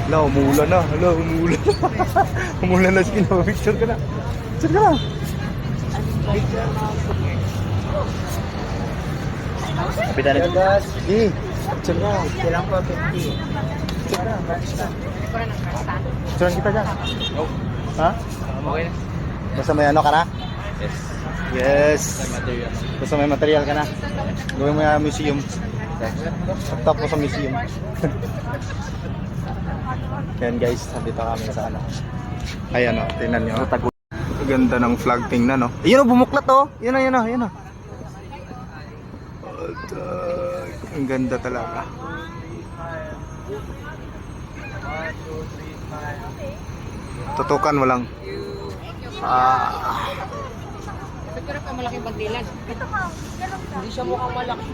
Hala, umulan na. Hala, umulan. Umulan na. Sige na, picture ka na. Picture ka na. Kapitan ito. Sige, picture ka. Kailang po 50. Picture ka. Picturean kita dyan. Ha? Okay na. Basta may ano ka na? Yes. Yes. Material. Basta may material ka na. Gawin mo yung museum. Top mo sa museum. Yan guys, nandito kami sa ano. Ayan o, tingnan nyo. Ganda ng flag, tingnan o. Ayun o, bumuklat o. Yun o, yun o, yun o. Ang ganda talaga. Tutukan mo lang. Siguro pa malaking pagdilan. Hindi siya mukhang malaki.